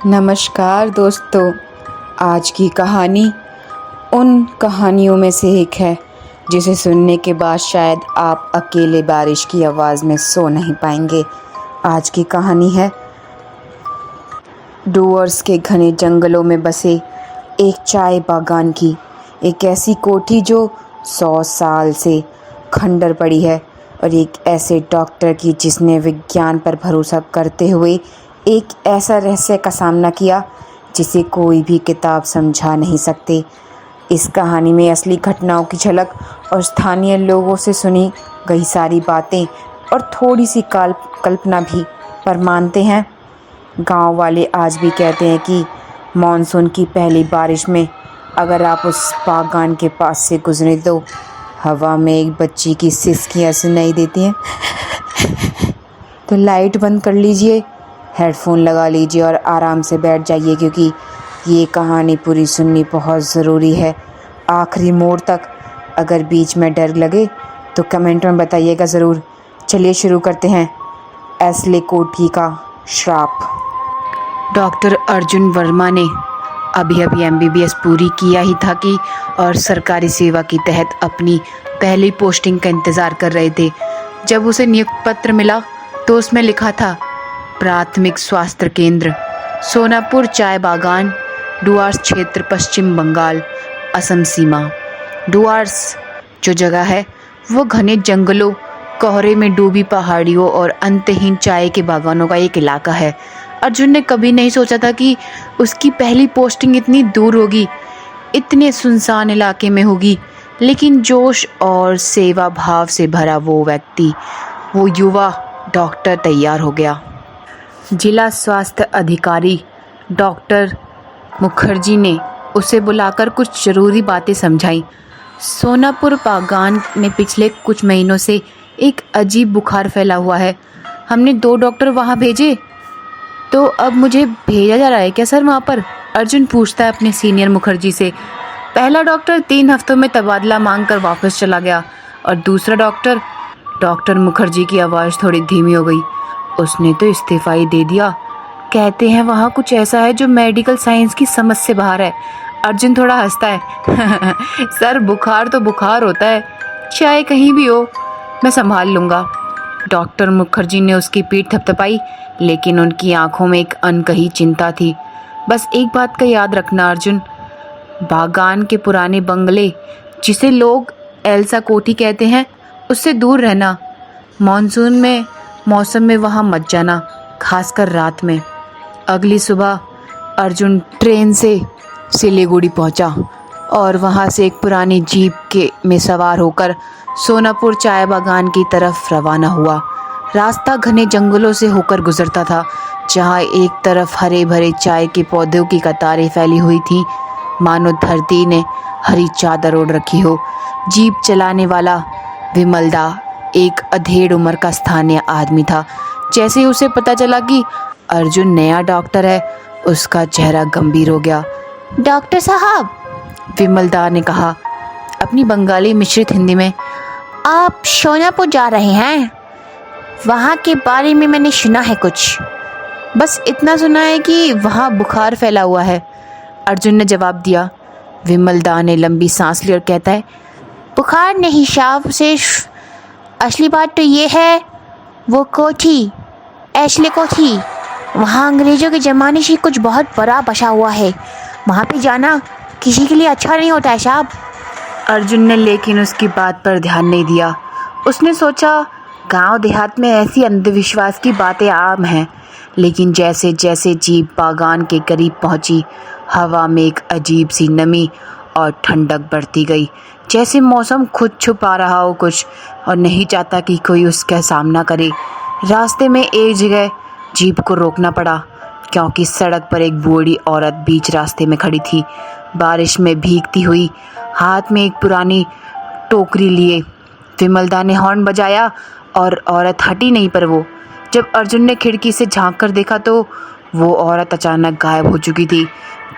नमस्कार दोस्तों। आज की कहानी उन कहानियों में से एक है जिसे सुनने के बाद शायद आप अकेले बारिश की आवाज़ में सो नहीं पाएंगे। आज की कहानी है डूअर्स के घने जंगलों में बसे एक चाय बागान की। एक ऐसी कोठी जो 100 साल से खंडर पड़ी है, और एक ऐसे डॉक्टर की जिसने विज्ञान पर भरोसा करते हुए एक ऐसा रहस्य का सामना किया जिसे कोई भी किताब समझा नहीं सकते। इस कहानी में असली घटनाओं की झलक और स्थानीय लोगों से सुनी गई सारी बातें और थोड़ी सी कल्पना भी। पर मानते हैं, गांव वाले आज भी कहते हैं कि मॉनसून की पहली बारिश में अगर आप उस बागान के पास से गुजरे तो हवा में एक बच्ची की सिसकियां सुनाई देती हैं। तो लाइट बंद कर लीजिए, हेडफोन लगा लीजिए और आराम से बैठ जाइए, क्योंकि ये कहानी पूरी सुननी बहुत ज़रूरी है, आखिरी मोड़ तक। अगर बीच में डर लगे तो कमेंट में बताइएगा ज़रूर। चलिए शुरू करते हैं। एस्ले कोठी का श्राप। डॉक्टर अर्जुन वर्मा ने अभी MBBS पूरी किया ही था कि और सरकारी सेवा के तहत अपनी पहली पोस्टिंग का इंतज़ार कर रहे थे। जब उसे नियुक्ति पत्र मिला तो उसमें लिखा था प्राथमिक स्वास्थ्य केंद्र, सोनापुर चाय बागान, डुआर्स क्षेत्र, पश्चिम बंगाल, असम सीमा। डुआर्स जो जगह है वो घने जंगलों, कोहरे में डूबी पहाड़ियों और अंतहीन चाय के बागानों का एक इलाका है। अर्जुन ने कभी नहीं सोचा था कि उसकी पहली पोस्टिंग इतनी दूर होगी, इतने सुनसान इलाके में होगी। लेकिन जोश और सेवा भाव से भरा वो व्यक्ति, वो युवा डॉक्टर तैयार हो गया। जिला स्वास्थ्य अधिकारी डॉक्टर मुखर्जी ने उसे बुलाकर कुछ ज़रूरी बातें समझाई। सोनापुर बागान में पिछले कुछ महीनों से एक अजीब बुखार फैला हुआ है। हमने 2 डॉक्टर वहाँ भेजे, तो अब मुझे भेजा जा रहा है क्या सर वहाँ पर? अर्जुन पूछता है अपने सीनियर मुखर्जी से। पहला डॉक्टर 3 हफ्तों में तबादला मांगकर वापस चला गया, और दूसरा डॉक्टर मुखर्जी की आवाज़ थोड़ी धीमी हो गई। उसने तो इस्तीफा ही दे दिया। कहते हैं वहाँ कुछ ऐसा है जो मेडिकल साइंस की समझ से बाहर है। अर्जुन थोड़ा हंसता है। सर, बुखार तो बुखार होता है, चाहे कहीं भी हो, मैं संभाल लूँगा। डॉक्टर मुखर्जी ने उसकी पीठ थपथपाई, लेकिन उनकी आंखों में एक अनकही चिंता थी। बस एक बात का याद रखना अर्जुन, बागान के पुराने बंगले, जिसे लोग एल्सा कोठी कहते हैं, उससे दूर रहना। मॉनसून में मौसम में वहाँ मत जाना, खासकर रात में। अगली सुबह अर्जुन ट्रेन से सिलीगुड़ी पहुँचा और वहाँ से एक पुरानी जीप में सवार होकर सोनापुर चाय बागान की तरफ रवाना हुआ। रास्ता घने जंगलों से होकर गुजरता था, जहाँ एक तरफ हरे भरे चाय के पौधों की कतारें फैली हुई थीं, मानो धरती ने हरी चादर ओढ़ रखी हो। जीप चलाने वाला विमलदा एक अधेड़ उम्र का स्थानीय आदमी था। जैसे ही उसे पता चला कि अर्जुन नया डॉक्टर है, उसका चेहरा गंभीर हो गया। डॉक्टर साहब, विमलदा ने कहा अपनी बंगाली मिश्रित हिंदी में, आप सोनापुर जा रहे हैं? वहाँ के बारे में मैंने सुना है कुछ। बस इतना सुना है कि वहाँ बुखार फैला हुआ है, अर्जुन ने जवाब दिया। विमलदा ने लंबी सांस ली और कहता है, बुखार नहीं साहब, सिर्फ असली बात तो ये है, वो कोठी, एस्ले कोठी, वहाँ अंग्रेज़ों के ज़माने से कुछ बहुत बड़ा बसा हुआ है। वहाँ पे जाना किसी के लिए अच्छा नहीं होता है साहब। अर्जुन ने लेकिन उसकी बात पर ध्यान नहीं दिया। उसने सोचा गांव देहात में ऐसी अंधविश्वास की बातें आम हैं। लेकिन जैसे जैसे जीप बागान के करीब पहुंची, हवा में एक अजीब सी नमी और ठंडक बढ़ती गई, जैसे मौसम खुद छुपा रहा हो कुछ और नहीं चाहता कि कोई उसका सामना करे। रास्ते में एक जगह जीप को रोकना पड़ा, क्योंकि सड़क पर एक बूढ़ी औरत बीच रास्ते में खड़ी थी, बारिश में भीगती हुई, हाथ में एक पुरानी टोकरी लिए। विमलदा ने हॉर्न बजाया और औरत हटी नहीं, पर वो जब अर्जुन ने खिड़की से झांक कर देखा तो वो औरत अचानक गायब हो चुकी थी,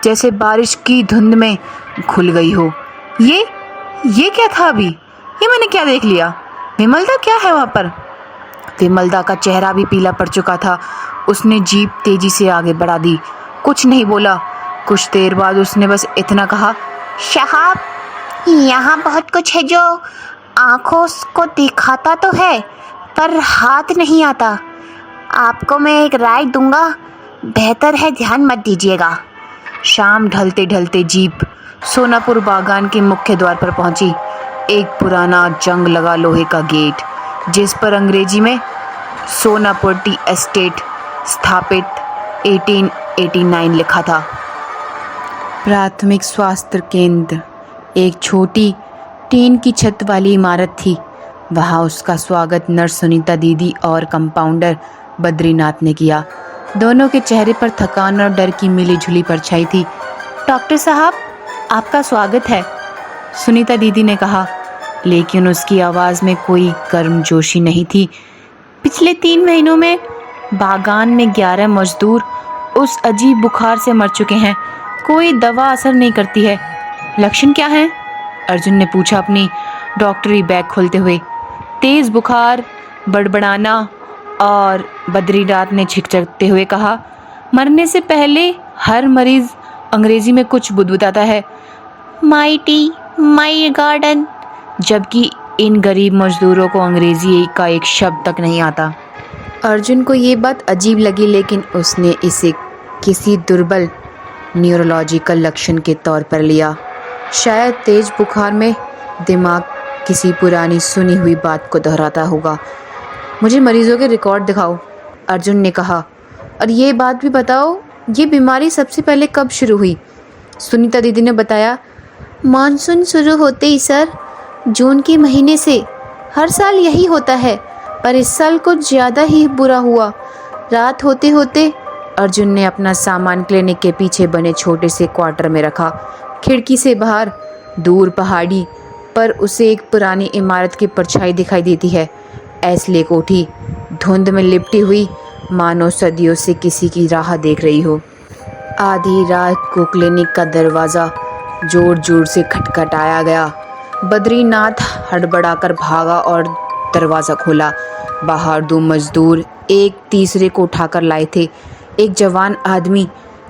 जैसे बारिश की धुंध में खुल गई हो। ये क्या था? अभी ये मैंने क्या देख लिया? विमलदा क्या है वहाँ पर? विमलदा का चेहरा भी पीला पड़ चुका था। उसने जीप तेजी से आगे बढ़ा दी। कुछ नहीं बोला। कुछ देर बाद उसने बस इतना कहा, साहब, यहाँ बहुत कुछ है जो आँखों को दिखाता तो है पर हाथ नहीं आता। आपको मैं एक राय दूंगा, बेहतर है ध्यान मत दीजिएगा। शाम ढलते ढलते जीप सोनापुर बागान के मुख्य द्वार पर पहुंची। एक पुराना जंग लगा लोहे का गेट, जिस पर अंग्रेजी में सोनापुर टी एस्टेट स्थापित 1889 लिखा था। प्राथमिक स्वास्थ्य केंद्र एक छोटी टीन की छत वाली इमारत थी। वहाँ उसका स्वागत नर्स सुनीता दीदी और कंपाउंडर बद्रीनाथ ने किया। दोनों के चेहरे पर थकान और डर की मिली-जुली परछाई थी। डॉक्टर साहब, आपका स्वागत है, सुनीता दीदी ने कहा, लेकिन उसकी आवाज़ में कोई गर्मजोशी नहीं थी। पिछले 3 महीनों में बागान में 11 मजदूर उस अजीब बुखार से मर चुके हैं। कोई दवा असर नहीं करती है। लक्षण क्या हैं? अर्जुन ने पूछा अपनी डॉक्टरी बैग खोलते हुए। तेज़ बुखार, बड़बड़ाना, और बद्रीनाथ ने झिकझकते हुए कहा, मरने से पहले हर मरीज अंग्रेजी में कुछ बुदबुदाता है, माई टी, माई गार्डन, जबकि इन गरीब मजदूरों को अंग्रेजी का एक शब्द तक नहीं आता। अर्जुन को ये बात अजीब लगी, लेकिन उसने इसे किसी दुर्बल न्यूरोलॉजिकल लक्षण के तौर पर लिया। शायद तेज बुखार में दिमाग किसी पुरानी सुनी हुई बात को दोहराता होगा। मुझे मरीजों के रिकॉर्ड दिखाओ, अर्जुन ने कहा, और ये बात भी बताओ, ये बीमारी सबसे पहले कब शुरू हुई? सुनीता दीदी ने बताया, मानसून शुरू होते ही सर, जून के महीने से। हर साल यही होता है, पर इस साल कुछ ज़्यादा ही बुरा हुआ। रात होते होते अर्जुन ने अपना सामान क्लिनिक के पीछे बने छोटे से क्वार्टर में रखा। खिड़की से बाहर दूर पहाड़ी पर उसे एक पुरानी इमारत की परछाई दिखाई देती है। ऐसले कोठी धुंध में लिपटी हुई, मानो सदियों से किसी की राह देख रही हो। आधी रात को क्लिनिक का दरवाज़ा जोर जोर से खटखटाया गया। बद्रीनाथ हड़बड़ाकर भागा और दरवाज़ा खोला। बाहर 2 मजदूर एक तीसरे को उठाकर लाए थे। एक जवान आदमी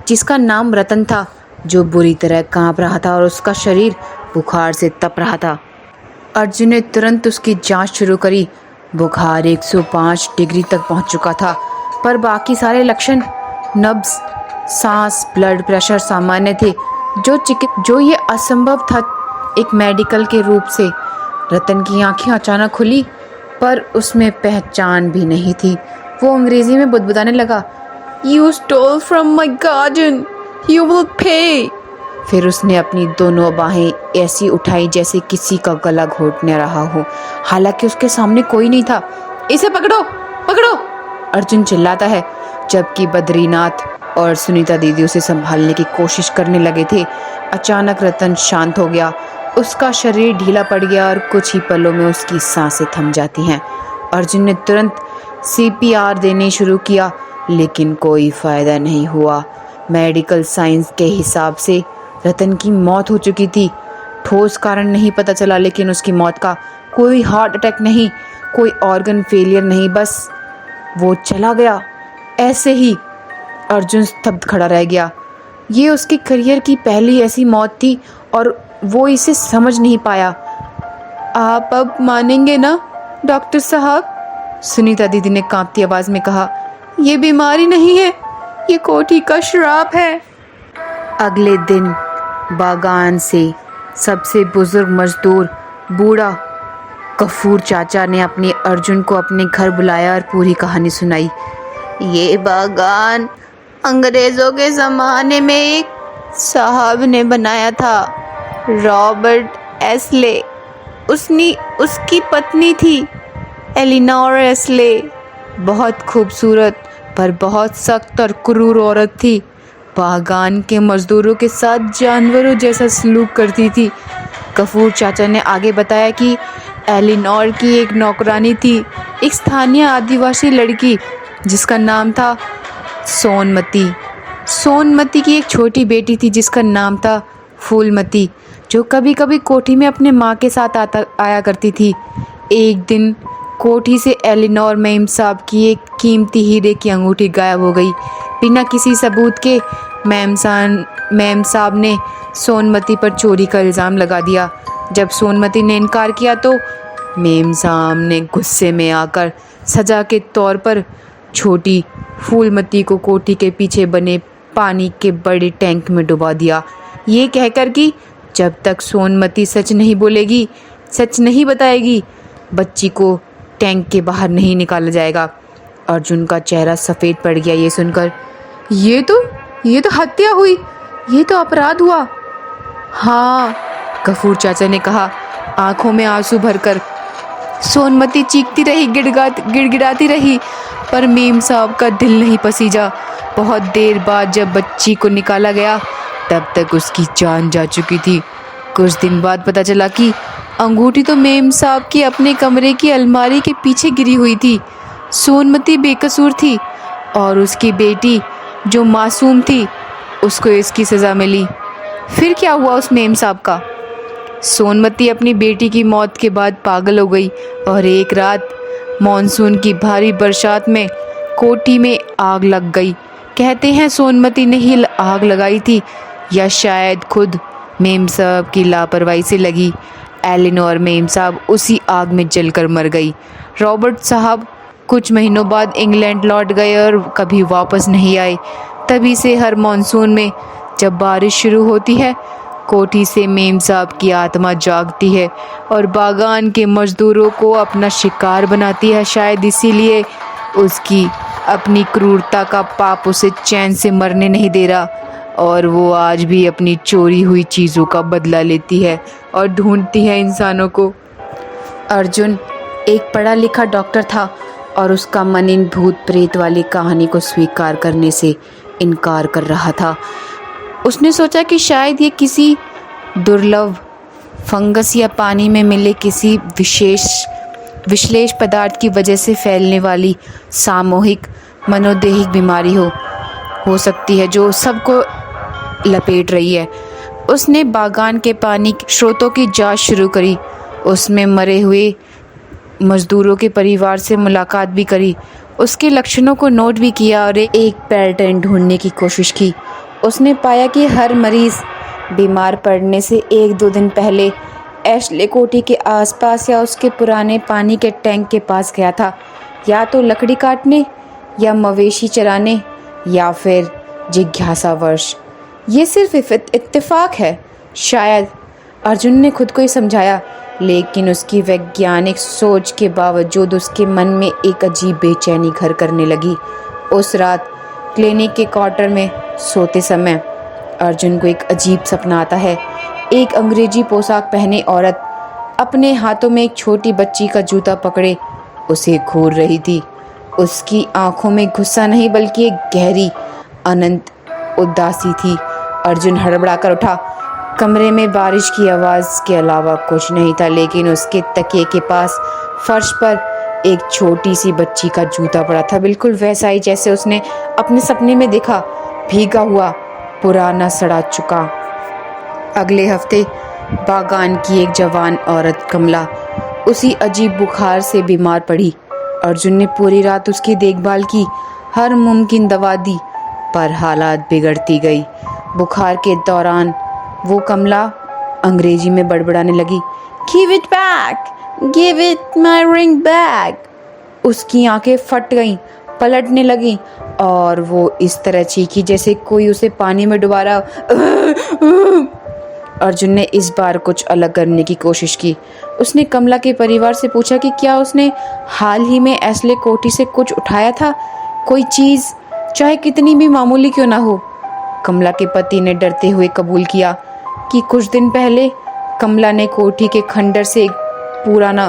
जिसका नाम रतन था, जो बुरी तरह कांप रहा था और उसका शरीर बुखार से तप रहा था। अर्जुन ने तुरंत उसकी जांच शुरू करी। बुखार 105 डिग्री तक पहुंच चुका था, पर बाकी सारे लक्षण नब्ज, सांस, ब्लड प्रेशर सामान्य थे। जो ये असंभव था एक मेडिकल के रूप से। रतन की आंखें अचानक खुली, पर उसमें पहचान भी नहीं थी। वो अंग्रेजी में बुदबुदाने लगा, You stole from my garden. You will pay. फिर उसने अपनी दोनों बाहें ऐसी उठाई जैसे किसी का गला घोटने रहा हो, हालांकि उसके सामने कोई नहीं था। इसे पकड़ो, पकड़ो, अर्जुन चिल्लाता है, जबकि बद्रीनाथ और सुनीता दीदी उसे संभालने की कोशिश करने लगे थे। अचानक रतन शांत हो गया। उसका शरीर ढीला पड़ गया और कुछ ही पलों में उसकी सांसें थम जाती हैं। अर्जुन ने तुरंत CPR देने शुरू किया, लेकिन कोई फ़ायदा नहीं हुआ। मेडिकल साइंस के हिसाब से रतन की मौत हो चुकी थी। ठोस कारण नहीं पता चला, लेकिन उसकी मौत का कोई हार्ट अटैक नहीं, कोई ऑर्गन फेलियर नहीं, बस वो चला गया ऐसे ही। अर्जुन स्तब्ध खड़ा रह गया। ये उसके करियर की पहली ऐसी मौत थी और वो इसे समझ नहीं पाया। आप अब मानेंगे ना डॉक्टर साहब, सुनीता दीदी ने कांपती आवाज़ में कहा, ये बीमारी नहीं है, ये कोठी का श्राप है। अगले दिन बागान से सबसे बुजुर्ग मजदूर बूढ़ा गफूर चाचा ने अपने अर्जुन को अपने घर बुलाया और पूरी कहानी सुनाई। ये बागान अंग्रेज़ों के ज़माने में एक साहब ने बनाया था, रॉबर्ट एस्ले। उसकी पत्नी थी एलिनोर एस्ले। बहुत खूबसूरत पर बहुत सख्त और क्रूर औरत थी। बागान के मजदूरों के साथ जानवरों जैसा सलूक करती थी। गफूर चाचा ने आगे बताया कि एलिनोर की एक नौकरानी थी, एक स्थानीय आदिवासी लड़की जिसका नाम था सोनमती। सोनमती की एक छोटी बेटी थी जिसका नाम था फूलमती, जो कभी कभी कोठी में अपने माँ के साथ आया करती थी। एक दिन कोठी से एलिनोर मेम साहब की एक कीमती हीरे की अंगूठी गायब हो गई। बिना किसी सबूत के मेम साहब ने सोनमती पर चोरी का इल्ज़ाम लगा दिया। जब सोनमती ने इनकार किया तो मेम साहब ने गुस्से में आकर सज़ा के तौर पर छोटी फूलमती को कोठी के पीछे बने पानी के बड़े टैंक में डुबा दिया, ये कहकर कि जब तक सोनमती सच नहीं बोलेगी, सच नहीं बताएगी, बच्ची को टैंक के बाहर नहीं निकाला जाएगा। अर्जुन का चेहरा सफ़ेद पड़ गया ये सुनकर। ये तो हत्या हुई, ये तो अपराध हुआ। हाँ, गफूर चाचा ने कहा, आंखों में आंसू भरकर। सोनमती चीखती रही, गिड़गिड़ाती रही, पर मेम साहब का दिल नहीं पसीजा। बहुत देर बाद जब बच्ची को निकाला गया तब तक उसकी जान जा चुकी थी। कुछ दिन बाद पता चला कि अंगूठी तो मेम साहब की अपने कमरे की अलमारी के पीछे गिरी हुई थी। सोनमती बेकसूर थी और उसकी बेटी जो मासूम थी उसको इसकी सज़ा मिली। फिर क्या हुआ उस मेम साहब का? सोनमती अपनी बेटी की मौत के बाद पागल हो गई और एक रात मॉनसून की भारी बरसात में कोठी में आग लग गई। कहते हैं सोनमती ने ही आग लगाई थी या शायद खुद मेम साहब की लापरवाही से लगी। एलिनोर मेम साहब उसी आग में जलकर मर गई। रॉबर्ट साहब कुछ महीनों बाद इंग्लैंड लौट गए और कभी वापस नहीं आए। तभी से हर मॉनसून में जब बारिश शुरू होती है, कोठी से मेम साहब की आत्मा जागती है और बागान के मजदूरों को अपना शिकार बनाती है। शायद इसीलिए उसकी अपनी क्रूरता का पाप उसे चैन से मरने नहीं दे रहा और वो आज भी अपनी चोरी हुई चीज़ों का बदला लेती है और ढूंढती है इंसानों को। अर्जुन एक पढ़ा लिखा डॉक्टर था और उसका मन इन भूत प्रेत वाली कहानी को स्वीकार करने से इनकार कर रहा था। उसने सोचा कि शायद ये किसी दुर्लभ फंगस या पानी में मिले किसी विश्लेष पदार्थ की वजह से फैलने वाली सामूहिक मनोदेहिक बीमारी हो सकती है जो सबको लपेट रही है। उसने बागान के पानी के स्रोतों की जांच शुरू करी। उसमें मरे हुए मजदूरों के परिवार से मुलाकात भी करी, उसके लक्षणों को नोट भी किया और एक पैटर्न ढूंढने की कोशिश की। उसने पाया कि हर मरीज़ बीमार पड़ने से 1-2 दिन पहले एशले कोठी के आसपास या उसके पुराने पानी के टैंक के पास गया था, या तो लकड़ी काटने या मवेशी चराने या फिर जिज्ञासावश। ये सिर्फ इत्तेफाक है शायद, अर्जुन ने खुद को ही समझाया, लेकिन उसकी वैज्ञानिक सोच के बावजूद उसके मन में एक अजीब बेचैनी घर करने लगी। उस रात क्लिनिक के क्वार्टर में सोते समय अर्जुन को एक अजीब सपना आता है। एक अंग्रेजी पोशाक पहने औरत अपने हाथों में एक छोटी बच्ची का जूता पकड़े उसे घूर रही थी। उसकी आंखों में गुस्सा नहीं बल्कि एक गहरी अनंत उदासी थी। अर्जुन हड़बड़ाकर उठा। कमरे में बारिश की आवाज़ के अलावा कुछ नहीं था, लेकिन उसके तकिए के पास फर्श पर एक छोटी सी बच्ची का जूता पड़ा था, बिल्कुल वैसा ही जैसे उसने अपने सपने में देखा, भीगा हुआ, पुराना, सड़ा चुका। अगले हफ्ते बागान की एक जवान औरत कमला उसी अजीब बुखार से बीमार पड़ी। अर्जुन ने पूरी रात उसकी देखभाल की, हर मुमकिन दवा दी, पर हालात बिगड़ती गई। बुखार के दौरान वो कमला अंग्रेजी में बड़बड़ाने लगी, give it back, give it my ring back. उसकी आंखें फट गईं, पलटने लगी और वो इस तरह चीखी जैसे कोई उसे पानी में डुबा रहा। अर्जुन ने इस बार कुछ अलग करने की कोशिश की। उसने कमला के परिवार से पूछा कि क्या उसने हाल ही में एशले कोठी से कुछ उठाया था, कोई चीज़, चाहे कितनी भी मामूली क्यों ना हो। कमला के पति ने डरते हुए कबूल किया कि कुछ दिन पहले कमला ने कोठी के खंडर से एक पुराना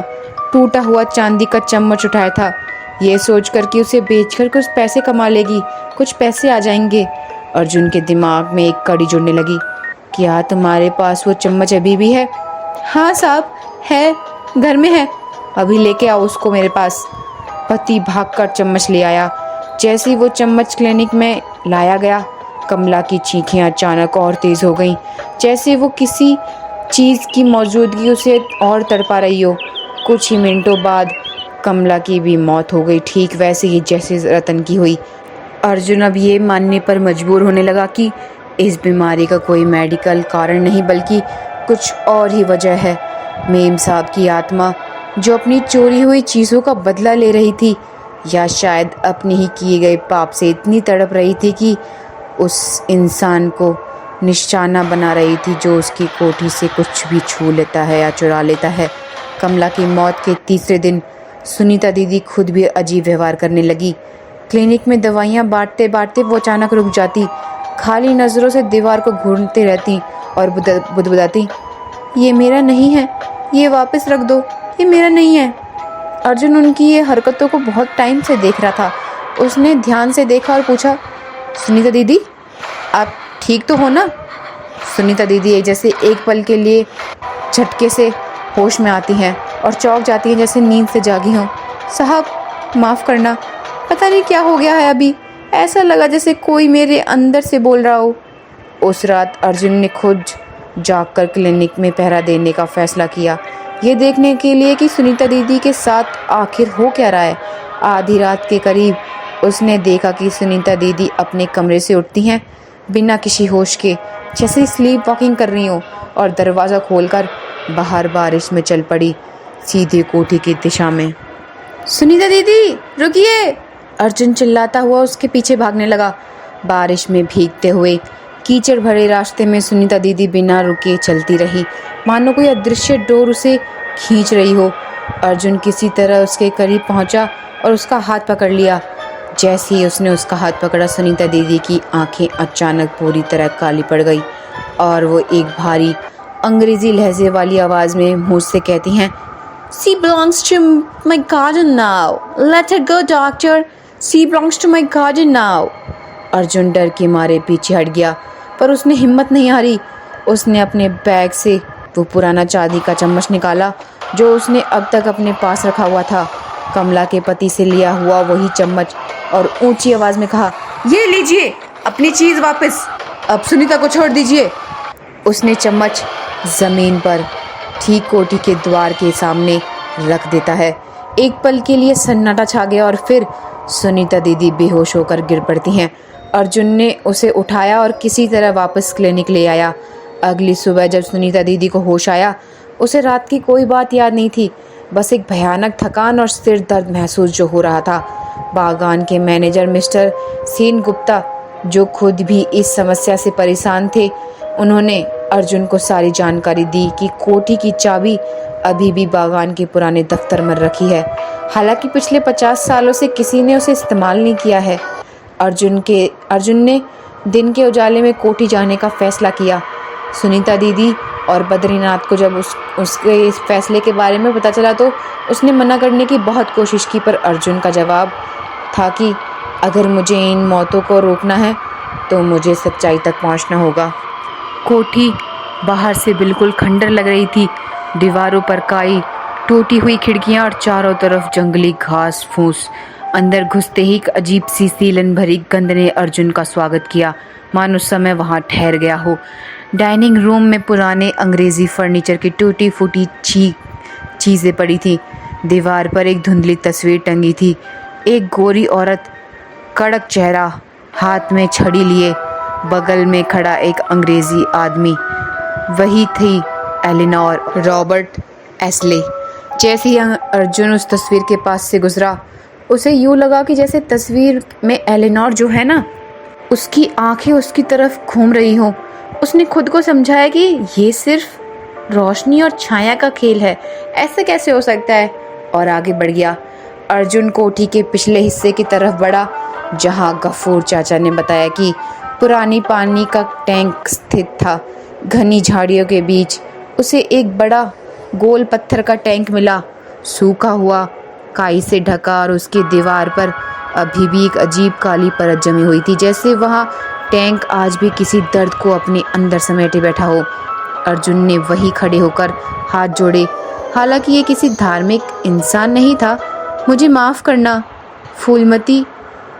टूटा हुआ चांदी का चम्मच उठाया था, ये सोचकर कि उसे बेचकर कुछ पैसे कमा लेगी, कुछ पैसे आ जाएंगे। अर्जुन के दिमाग में एक कड़ी जुड़ने लगी। क्या तुम्हारे पास वो चम्मच अभी भी है? हाँ साहब, है, घर में है, अभी लेके आओ उसको मेरे पास। पति भागकर चम्मच ले आया। जैसे ही वो चम्मच क्लिनिक में लाया गया, कमला की चीखें अचानक और तेज़ हो गईं, जैसे वो किसी चीज़ की मौजूदगी उसे और तड़पा रही हो। कुछ ही मिनटों बाद कमला की भी मौत हो गई, ठीक वैसे ही जैसे रतन की हुई। अर्जुन अब ये मानने पर मजबूर होने लगा कि इस बीमारी का कोई मेडिकल कारण नहीं बल्कि कुछ और ही वजह है। मेम साहब की आत्मा जो अपनी चोरी हुई चीज़ों का बदला ले रही थी, या शायद अपने ही किए गए पाप से इतनी तड़प रही थी कि उस इंसान को निशाना बना रही थी जो उसकी कोठी से कुछ भी छू लेता है या चुरा लेता है। कमला की मौत के तीसरे दिन सुनीता दीदी खुद भी अजीब व्यवहार करने लगी। क्लिनिक में दवाइयाँ बांटते बांटते वो अचानक रुक जाती, खाली नज़रों से दीवार को घूरते रहती और बुदबुदाती, ये मेरा नहीं है, ये वापस रख दो, ये मेरा नहीं है। अर्जुन उनकी ये हरकतों को बहुत टाइम से देख रहा था। उसने ध्यान से देखा और पूछा, सुनीता दीदी आप ठीक तो हो ना? सुनीता दीदी जैसे एक पल के लिए झटके से होश में आती हैं और चौंक जाती हैं जैसे नींद से जागी हों। साहब माफ़ करना, पता नहीं क्या हो गया है, अभी ऐसा लगा जैसे कोई मेरे अंदर से बोल रहा हो। उस रात अर्जुन ने खुद जागकर क्लिनिक में पहरा देने का फैसला किया, ये देखने के लिए कि सुनीता दीदी के साथ आखिर हो क्या रहा है। आधी रात के करीब उसने देखा कि सुनीता दीदी अपने कमरे से उठती हैं बिना किसी होश के, जैसे स्लीप वॉकिंग कर रही हो, और दरवाज़ा खोलकर बाहर बारिश में चल पड़ी सीधे कोठी की दिशा में। सुनीता दीदी रुकिए! अर्जुन चिल्लाता हुआ उसके पीछे भागने लगा। बारिश में भीगते हुए कीचड़ भरे रास्ते में सुनीता दीदी बिना रुके चलती रही, मानो कोई अदृश्य डोर उसे खींच रही हो। अर्जुन किसी तरह उसके करीब पहुंचा और उसका हाथ पकड़ लिया। जैसे ही उसने उसका हाथ पकड़ा, सुनीता दीदी की आंखें अचानक पूरी तरह काली पड़ गई और वो एक भारी अंग्रेजी लहजे वाली आवाज़ में मुझसे कहती हैं, She belongs to my garden now. Let her go, doctor. She belongs to my garden now. Arjun डर के मारे पीछे हट गया, पर उसने हिम्मत नहीं हारी। उसने अपने बैग से वो पुराना चांदी का चम्मच निकाला जो उसने अब तक अपने पास रखा हुआ था, कमला के पति से लिया हुआ वही चम्मच, और ऊंची आवाज़ में कहा, ये लीजिए अपनी चीज़ वापस, अब सुनीता को छोड़ दीजिए। उसने चम्मच ज़मीन पर ठीक कोठी के द्वार के सामने रख देता है। एक पल के लिए सन्नाटा छा गया और फिर सुनीता दीदी बेहोश होकर गिर पड़ती हैं। अर्जुन ने उसे उठाया और किसी तरह वापस क्लिनिक ले आया। अगली सुबह जब सुनीता दीदी को होश आया, उसे रात की कोई बात याद नहीं थी, बस एक भयानक थकान और सिर दर्द महसूस जो हो रहा था। बागान के मैनेजर मिस्टर सेन गुप्ता, जो खुद भी इस समस्या से परेशान थे, उन्होंने अर्जुन को सारी जानकारी दी कि कोठी की चाबी अभी भी बागान के पुराने दफ्तर में रखी है, हालांकि पिछले 50 सालों से किसी ने उसे इस्तेमाल नहीं किया है। अर्जुन ने दिन के उजाले में कोठी जाने का फैसला किया। सुनीता दीदी और बद्रीनाथ को जब उसके इस फैसले के बारे में पता चला तो उसने मना करने की बहुत कोशिश की, पर अर्जुन का जवाब था कि अगर मुझे इन मौतों को रोकना है तो मुझे सच्चाई तक पहुंचना होगा। कोठी बाहर से बिल्कुल खंडर लग रही थी, दीवारों पर काई, टूटी हुई खिड़कियां और चारों तरफ जंगली घास फूस। अंदर घुसते ही एक अजीब सी सीलन भरी गंध ने अर्जुन का स्वागत किया, मानो समय वहां ठहर गया हो। डाइनिंग रूम में पुराने अंग्रेजी फर्नीचर की टूटी फूटी चीज़ें पड़ी थी। दीवार पर एक धुंधली तस्वीर टंगी थी, एक गोरी औरत, कड़क चेहरा, हाथ में छड़ी लिए, बगल में खड़ा एक अंग्रेजी आदमी। वही थी एलिनोर रॉबर्ट एस्ले। जैसे ही अर्जुन उस तस्वीर के पास से गुजरा, उसे यूँ लगा कि जैसे तस्वीर में एलिनोर जो है ना, उसकी आंखें उसकी तरफ घूम रही हों। उसने खुद को समझाया कि ये सिर्फ रोशनी और छाया का खेल है, ऐसे कैसे हो सकता है, और आगे बढ़ गया। अर्जुन कोठी के पिछले हिस्से की तरफ बढ़ा, जहां गफूर चाचा ने बताया कि पुरानी पानी का टैंक स्थित था। घनी झाड़ियों के बीच उसे एक बड़ा गोल पत्थर का टैंक मिला, सूखा हुआ, काई से ढका, और उसकी दीवार पर अभी भी एक अजीब काली परत जमी हुई थी, जैसे वहाँ टैंक आज भी किसी दर्द को अपने अंदर समेटे बैठा हो। अर्जुन ने वहीं खड़े होकर हाथ जोड़े। हालांकि ये किसी धार्मिक इंसान नहीं था। मुझे माफ़ करना फूलमती,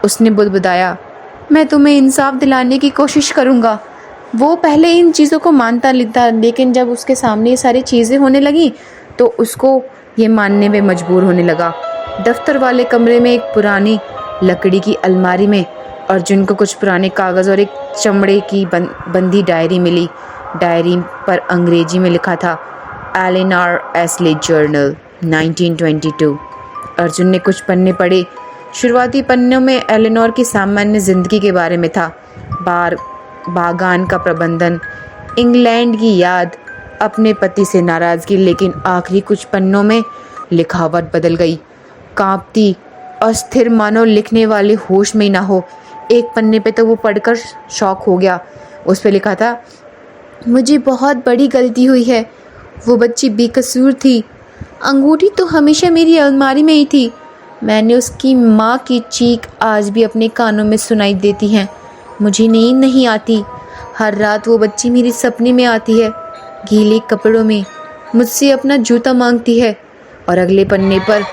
उसने बुदबुदाया, मैं तुम्हें इंसाफ दिलाने की कोशिश करूँगा। वो पहले इन चीज़ों को मानता था, लेकिन जब उसके सामने ये सारी चीज़ें होने लगी तो उसको ये मानने में मजबूर होने लगा। दफ्तर वाले कमरे में एक पुरानी लकड़ी की अलमारी में अर्जुन को कुछ पुराने कागज़ और एक चमड़े की बंदी डायरी मिली। डायरी पर अंग्रेजी में लिखा था, एलेनोर एस्ले जर्नल 1922। अर्जुन ने कुछ पन्ने पढ़े। शुरुआती पन्नों में एलेनोर की सामान्य ज़िंदगी के बारे में था। बागान का प्रबंधन, इंग्लैंड की याद, अपने पति से नाराज़गी। लेकिन आखिरी कुछ पन्नों में लिखावट बदल गई, कांपती, अस्थिर, मानो लिखने वाले होश में ही ना हो। एक पन्ने पे तो वो पढ़कर शॉक हो गया। उस पे लिखा था, मुझे बहुत बड़ी गलती हुई है। वो बच्ची बेकसूर थी। अंगूठी तो हमेशा मेरी अलमारी में ही थी। मैंने उसकी माँ की चीख आज भी अपने कानों में सुनाई देती हैं। मुझे नींद नहीं आती। हर रात वो बच्ची मेरे सपने में आती है, गीले कपड़ों में, मुझसे अपना जूता मांगती है। और अगले पन्ने पर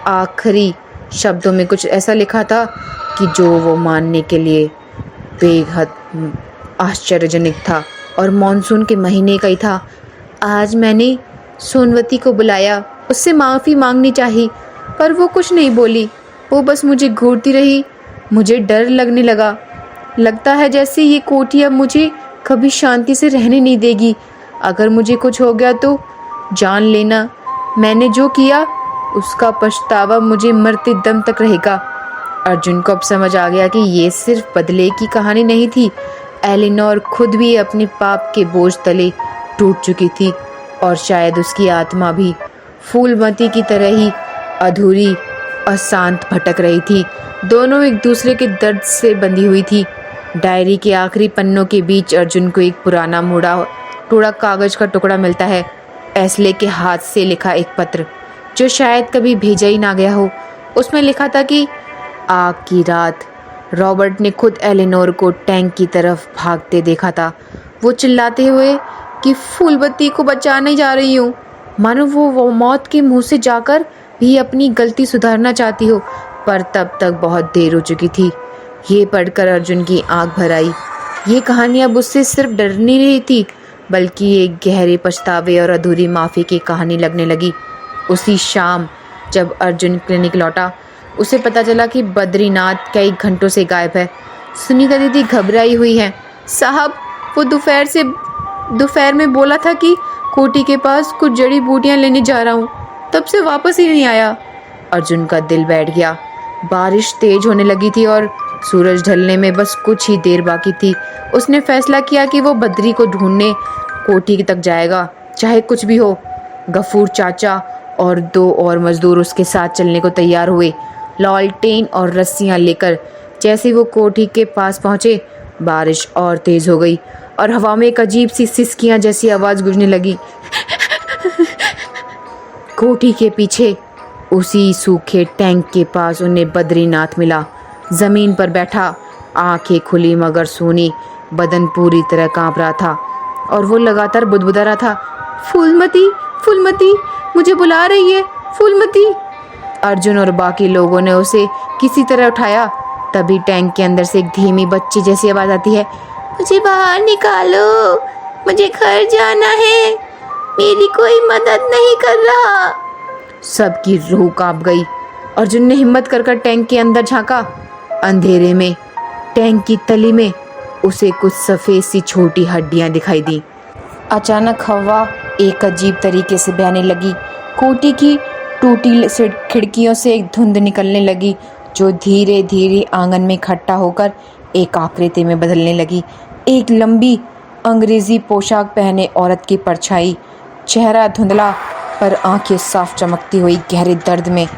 आखिरी शब्दों में कुछ ऐसा लिखा था कि जो वो मानने के लिए बेहद आश्चर्यजनक था और मानसून के महीने का ही था। आज मैंने सोनवती को बुलाया, उससे माफ़ी मांगनी चाहिए, पर वो कुछ नहीं बोली। वो बस मुझे घूरती रही। मुझे डर लगने लगा। लगता है जैसे ये कोठी अब मुझे कभी शांति से रहने नहीं देगी। अगर मुझे कुछ हो गया तो जान लेना, मैंने जो किया उसका पछतावा मुझे मरते दम तक रहेगा। अर्जुन को अब समझ आ गया कि ये सिर्फ बदले की कहानी नहीं थी। एलेनोर खुद भी अपने पाप के बोझ तले टूट चुकी थी और शायद उसकी आत्मा भी फूलमती की तरह ही अधूरी, अशांत भटक रही थी। दोनों एक दूसरे के दर्द से बंधी हुई थी। डायरी के आखिरी पन्नों के बीच अर्जुन को एक पुराना मुड़ा टूटा कागज़ का टुकड़ा मिलता है। एस्ले के हाथ से लिखा एक पत्र जो शायद कभी भेजा ही ना गया हो। उसमें लिखा था कि आग की रात रॉबर्ट ने खुद एलेनोर को टैंक की तरफ भागते देखा था। वो चिल्लाते हुए कि फूलबत्ती को बचाने जा रही हूँ, मानो वो मौत के मुंह से जाकर भी अपनी गलती सुधारना चाहती हो। पर तब तक बहुत देर हो चुकी थी। ये पढ़कर अर्जुन की आंख भर आई। ये कहानी अब उससे सिर्फ डर नहीं रही थी, बल्कि एक गहरे पछतावे और अधूरी माफ़ी की कहानी लगने लगी। उसी शाम जब अर्जुन क्लिनिक लौटा, उसे पता चला कि बद्रीनाथ कई घंटों से गायब है। सुनीता दीदी घबराई हुई है। साहब, वो दोपहर में बोला था कि कोठी के पास कुछ जड़ी बूटियां लेने जा रहा हूँ, तब से वापस ही नहीं आया। अर्जुन का दिल बैठ गया। बारिश तेज होने लगी थी और सूरज ढलने में बस कुछ ही देर बाकी थी। उसने फैसला किया कि वो बद्री को ढूंढने कोठी तक जाएगा, चाहे कुछ भी हो। गफूर चाचा और 2 और मजदूर उसके साथ चलने को तैयार हुए, लालटेन और रस्सियां लेकर। जैसे वो कोठी के पास पहुंचे, बारिश और तेज हो गई और हवा में एक अजीब सी सिसकियां जैसी आवाज़ गूंजने लगी। कोठी के पीछे उसी सूखे टैंक के पास उन्हें बद्रीनाथ मिला। ज़मीन पर बैठा, आंखें खुली मगर सूनी, बदन पूरी तरह कांप रहा था और वो लगातार बुदबुदा रहा था, फूलमती, फूलमती, मुझे बुला रही है, फूलमती। अर्जुन और बाकी लोगों ने उसे किसी तरह उठाया। तभी टैंक के अंदर से एक धीमी बच्ची जैसी आवाज़ आती है, मुझे बाहर निकालो, मुझे घर जाना है, मेरी कोई मदद नहीं कर रहा। सबकी रूह कांप गई। अर्जुन ने हिम्मत कर टैंक के अंदर झांका। अंधेरे में टैंक की तली में उसे कुछ सफ़ेद सी छोटी हड्डियां दिखाई दी। अचानक हवा एक अजीब तरीके से बहने लगी। कोठी की टूटी खिड़कियों से एक धुंध निकलने लगी जो धीरे धीरे आंगन में इकट्ठा होकर एक आकृति में बदलने लगी। एक लंबी अंग्रेजी पोशाक पहने औरत की परछाई, चेहरा धुंधला पर आंखें साफ चमकती हुई गहरे दर्द में।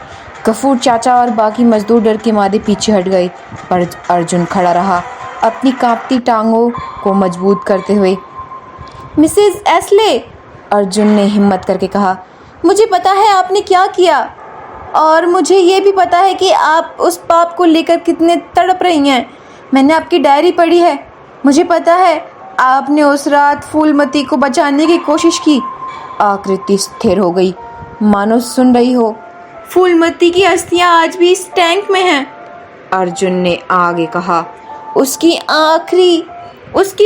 गफूर चाचा और बाकी मजदूर डर के मारे पीछे हट गए, पर अर्जुन खड़ा रहा, अपनी कांपती टांगों को मजबूत करते हुए। मिसेस एस्ले, अर्जुन ने हिम्मत करके कहा, मुझे पता है आपने क्या किया और मुझे ये भी पता है कि आप उस पाप को लेकर कितने तड़प रही हैं। मैंने आपकी डायरी पढ़ी है। मुझे पता है आपने उस रात फूलमती को बचाने की कोशिश की। आकृति स्थिर हो गई, मानो सुन रही हो। फूलमती की अस्थियां आज भी इस टैंक में हैं, अर्जुन ने आगे कहा। उसकी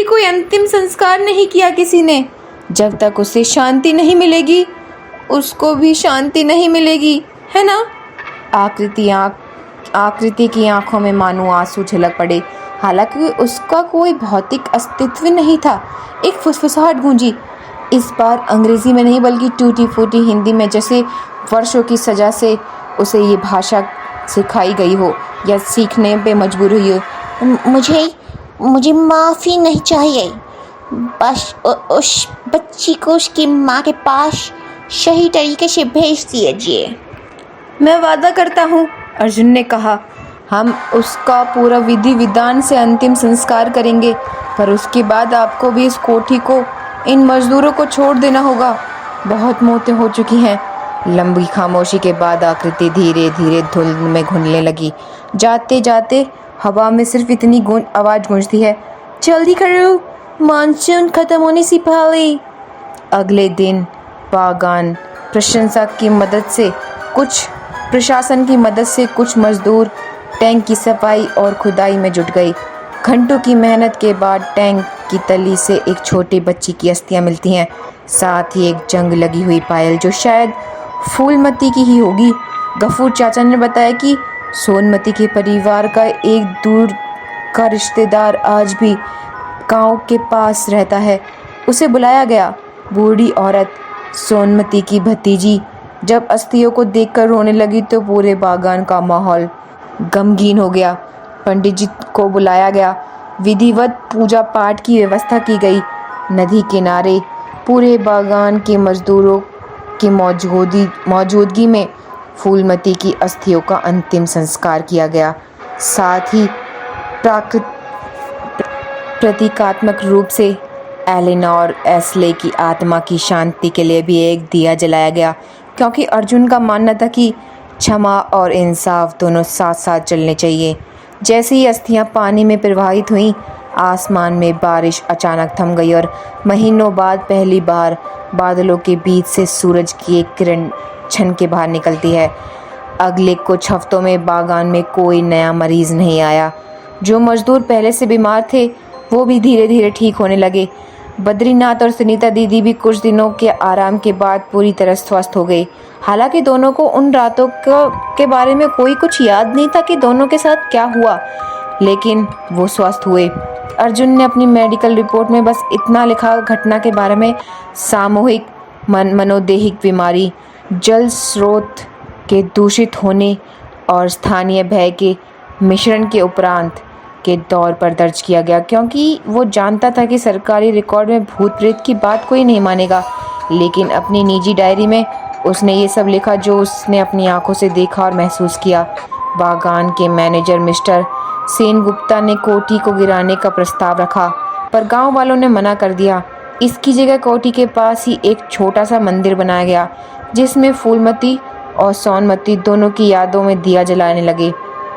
कोई अंतिम संस्कार नहीं किया किसी ने। जब तक उसे शांति नहीं मिलेगी, उसको भी शांति नहीं मिलेगी, है ना? आकृति की आंखों में मानो आंसू झलक पड़े। हालांकि उसका कोई भौतिक अस्तित्व नहीं था। एक फुसफुसाहट गूंजी, इस बार अंग्रेजी में नहीं बल्कि टूटी फूटी हिंदी में, जैसे वर्षों की सजा से उसे ये भाषा सिखाई गई हो या सीखने पे मजबूर हुई हो। मुझे माफ़ी नहीं चाहिए। बस उस बच्ची को उसकी माँ के पास सही तरीके से भेज दीजिए। मैं वादा करता हूँ, अर्जुन ने कहा, हम उसका पूरा विधि विधान से अंतिम संस्कार करेंगे, पर उसके बाद आपको भी इस कोठी को, इन मजदूरों को छोड़ देना होगा। बहुत मौतें हो चुकी हैं। लंबी खामोशी के बाद आकृति धीरे धीरे धुंध में घुलने लगी। जाते जाते हवा में सिर्फ इतनी आवाज़ गूंजती है, जल्दी करो, मानसून खत्म होने से पहले। अगले दिन बागान प्रशासन की मदद से कुछ मजदूर टैंक की सफाई और खुदाई में जुट गए। घंटों की मेहनत के बाद टैंक की तली से एक छोटी बच्ची की अस्थियां मिलती हैं, साथ ही एक जंग लगी हुई पायल जो शायद फूलमती की ही होगी। गफूर चाचा ने बताया कि सोनमती के परिवार का एक दूर का रिश्तेदार आज भी गांव के पास रहता है। उसे बुलाया गया। बूढ़ी औरत सोनमती की भतीजी जब अस्थियों को देखकर रोने लगी तो पूरे बागान का माहौल गमगीन हो गया। पंडित जी को बुलाया गया। विधिवत पूजा पाठ की व्यवस्था की गई। नदी किनारे पूरे बागान के मजदूरों की मौजूदगी में फूलमती की अस्थियों का अंतिम संस्कार किया गया। साथ ही प्रतीकात्मक रूप से एलेनोर एस्ले की आत्मा की शांति के लिए भी एक दिया जलाया गया, क्योंकि अर्जुन का मानना था कि क्षमा और इंसाफ दोनों साथ साथ चलने चाहिए। जैसे ही अस्थियां पानी में प्रवाहित हुईं, आसमान में बारिश अचानक थम गई और महीनों बाद पहली बार बादलों के बीच से सूरज की एक किरण छन के बाहर निकलती है। अगले कुछ हफ्तों में बागान में कोई नया मरीज नहीं आया। जो मजदूर पहले से बीमार थे वो भी धीरे धीरे ठीक होने लगे। बद्रीनाथ और सुनीता दीदी भी कुछ दिनों के आराम के बाद पूरी तरह स्वस्थ हो गए। हालांकि दोनों को उन रातों के बारे में कोई कुछ याद नहीं था कि दोनों के साथ क्या हुआ, लेकिन वो स्वस्थ हुए। अर्जुन ने अपनी मेडिकल रिपोर्ट में बस इतना लिखा, घटना के बारे में सामूहिक मनोदेहिक बीमारी, जल स्रोत के दूषित होने और स्थानीय भय के मिश्रण के उपरांत के तौर पर दर्ज किया गया, क्योंकि वो जानता था कि सरकारी रिकॉर्ड में भूत प्रेत की बात कोई नहीं मानेगा। लेकिन अपनी निजी डायरी में उसने ये सब लिखा जो उसने अपनी आंखों से देखा और महसूस किया। बागान के मैनेजर मिस्टर सेनगुप्ता ने कोठी को गिराने का प्रस्ताव रखा, पर गांव वालों ने मना कर दिया। इसकी जगह कोठी के पास ही एक छोटा सा मंदिर बनाया गया, जिसमें फूलमती और सोनमती दोनों की यादों में दिया जलाने लगे।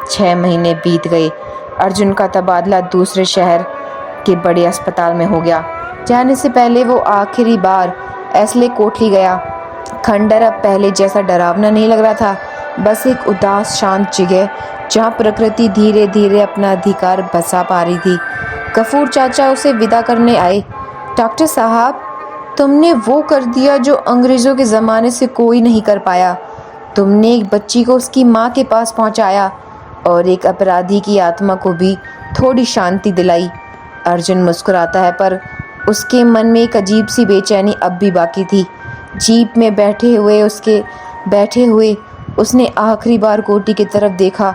6 महीने बीत गए। अर्जुन का तबादला दूसरे शहर के बड़े अस्पताल में हो गया। जाने से पहले वो आखिरी बार एस्ले कोठी गया। खंडर अब पहले जैसा डरावना नहीं लग रहा था, बस एक उदास शांत जगह जहाँ प्रकृति धीरे धीरे अपना अधिकार बसा पा रही थी। गफूर चाचा उसे विदा करने आए। डॉक्टर साहब, तुमने वो कर दिया जो अंग्रेज़ों के ज़माने से कोई नहीं कर पाया। तुमने एक बच्ची को उसकी माँ के पास पहुँचाया और एक अपराधी की आत्मा को भी थोड़ी शांति दिलाई। अर्जुन मुस्कुराता है, पर उसके मन में एक अजीब सी बेचैनी अब भी बाकी थी। जीप में बैठे हुए उसने आखिरी बार कोठी की तरफ देखा।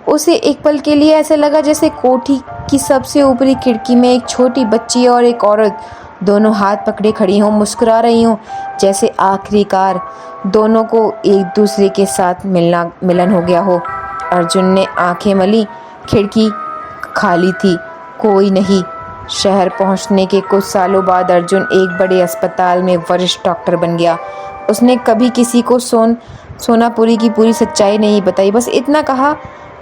उसे एक पल के लिए ऐसा लगा जैसे कोठी की सबसे ऊपरी खिड़की में एक छोटी बच्ची और एक औरत दोनों हाथ पकड़े खड़ी हों, मुस्कुरा रही हों, जैसे आखिरकार दोनों को एक दूसरे के साथ मिलन हो गया हो। अर्जुन ने आंखें मली। खिड़की खाली थी, कोई नहीं। शहर पहुंचने के कुछ सालों बाद अर्जुन एक बड़े अस्पताल में वरिष्ठ डॉक्टर बन गया। उसने कभी किसी को सोनापुरी की पूरी सच्चाई नहीं बताई, बस इतना कहा,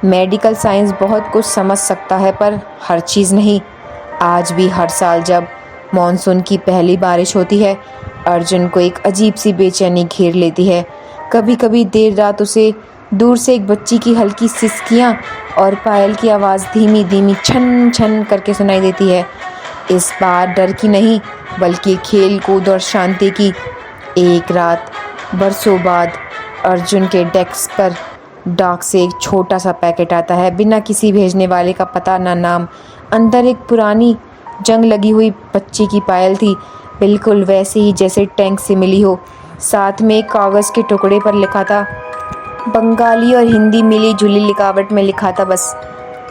मेडिकल साइंस बहुत कुछ समझ सकता है पर हर चीज़ नहीं। आज भी हर साल जब मॉनसून की पहली बारिश होती है, अर्जुन को एक अजीब सी बेचैनी घेर लेती है। कभी कभी देर रात उसे दूर से एक बच्ची की हल्की सिसकियाँ और पायल की आवाज़ धीमी धीमी छन छन करके सुनाई देती है। इस बार डर की नहीं, बल्कि खेल कूद और शांति की। एक रात बरसों बाद अर्जुन के डेस्क पर डाक से एक छोटा सा पैकेट आता है, बिना किसी भेजने वाले का पता, ना नाम। अंदर एक पुरानी जंग लगी हुई बच्ची की पायल थी, बिल्कुल वैसे ही जैसे टैंक से मिली हो। साथ में एक कागज़ के टुकड़े पर लिखा था, बंगाली और हिंदी मिली जुली लिखावट में लिखा था बस,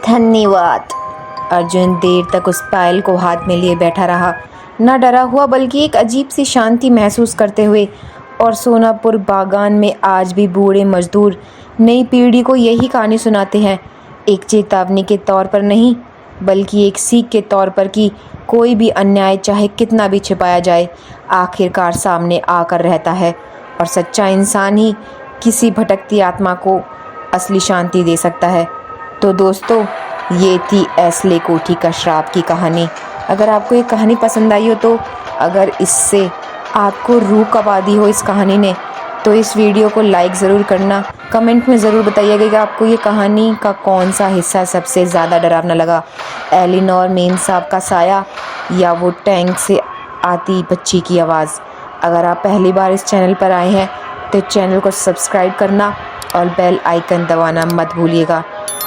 धन्यवाद। अर्जुन देर तक उस पायल को हाथ में लिए बैठा रहा, न डरा हुआ बल्कि एक अजीब सी शांति महसूस करते हुए। और सोनापुर बागान में आज भी बूढ़े मजदूर नई पीढ़ी को यही कहानी सुनाते हैं, एक चेतावनी के तौर पर नहीं बल्कि एक सीख के तौर पर कि कोई भी अन्याय चाहे कितना भी छिपाया जाए आखिरकार सामने आकर रहता है, और सच्चा इंसान ही किसी भटकती आत्मा को असली शांति दे सकता है। तो दोस्तों, ये थी एस्ले कोठी का श्राप की कहानी। अगर आपको ये कहानी पसंद आई हो तो अगर इससे आपको रूह कबा दी हो इस कहानी ने, तो इस वीडियो को लाइक ज़रूर करना। कमेंट में ज़रूर बताइएगा कि आपको ये कहानी का कौन सा हिस्सा सबसे ज़्यादा डरावना लगा, एलिनोर मेम साहब का साया या वो टैंक से आती बच्ची की आवाज़। अगर आप पहली बार इस चैनल पर आए हैं तो चैनल को सब्सक्राइब करना और बेल आइकन दबाना मत भूलिएगा,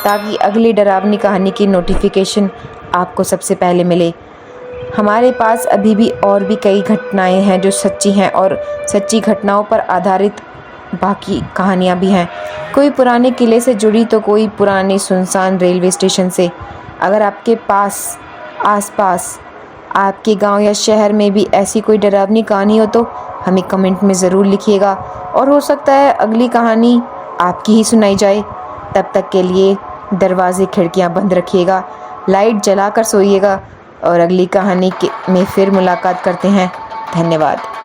ताकि अगली डरावनी कहानी की नोटिफिकेशन आपको सबसे पहले मिले। हमारे पास अभी भी और भी कई घटनाएं हैं जो सच्ची हैं, और सच्ची घटनाओं पर आधारित बाकी कहानियां भी हैं। कोई पुराने किले से जुड़ी तो कोई पुरानी सुनसान रेलवे स्टेशन से। अगर आपके पास आसपास आपके गांव या शहर में भी ऐसी कोई डरावनी कहानी हो तो हमें कमेंट में ज़रूर लिखिएगा, और हो सकता है अगली कहानी आपकी ही सुनाई जाए। तब तक के लिए दरवाजे खिड़कियां बंद रखिएगा, लाइट जलाकर सोइएगा, और अगली कहानी में फिर मुलाकात करते हैं। धन्यवाद।